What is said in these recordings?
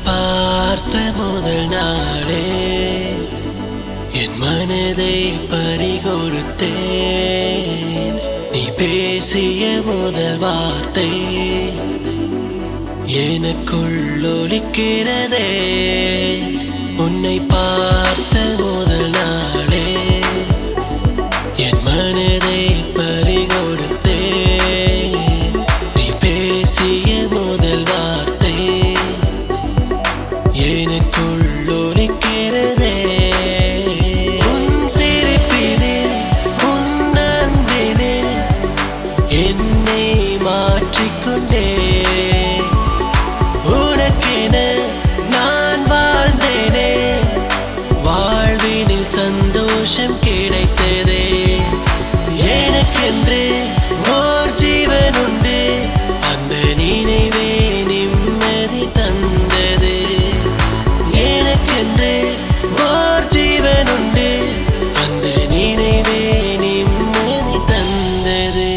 பார்த்த முதல் நாளே என் மனதை பறிகொடுத்தேன். நீ பேசிய முதல் வார்த்தை எனக்குள் ஒலிக்கிறதே. உன்னை பார்த்த முதல் நாளே என் மனதை பறிகொடுத்தேன். நீ பேசிய முதல் வார்த்தை எனக்குள் ஒலிக்கிறதே. உன் சிரிப்பினில் உன் அன்பினில் என்னை மாற்றிக்கொண்டே. உனக்கென நான் வாழ்ந்தேனே, வாழ்வினில் சந்தோஷம் கிடைத்ததே. எனக்கென்று ஓர் ஜீவன் உண்டு, அந்த நினைவே நிம்மதி தந்தது. எனக்கென்று ஓர் ஜீவன் உண்டு, அந்த நினைவே நிம்மதி தந்தது.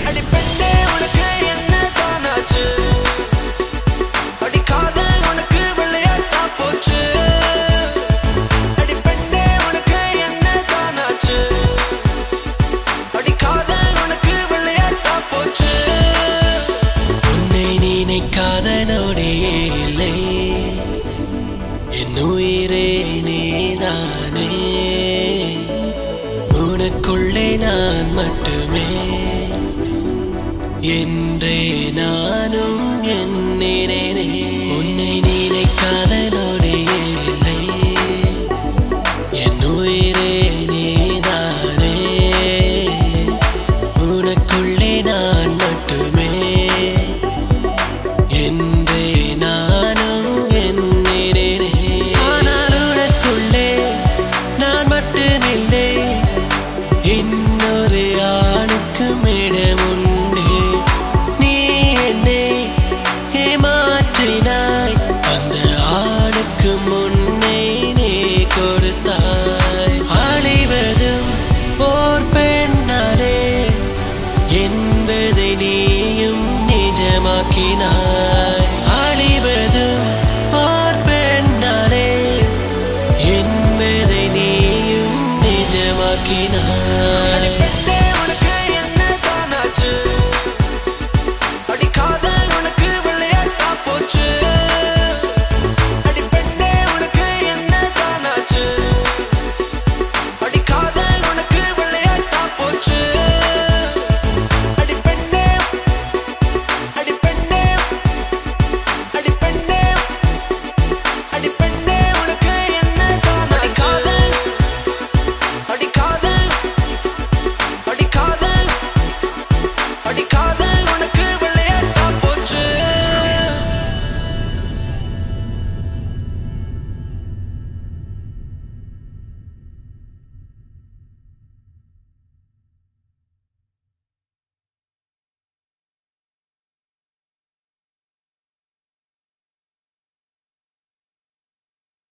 அடி பெண்ணே உனக்கு என்ன தானாச்சு? அடி காதல் உனக்கு விளையாட்டா போச்சு. அடி பெண்ணே உனக்கு என்ன தானாச்சு? அடி காதல் உனக்கு விளையாட்டா போச்சு. உன்னை நினைக்காத நொடியே இல்லை, என் உயிரே நீதானே. உனக்குள்ளே நான் மட்டுமே என்றே நான்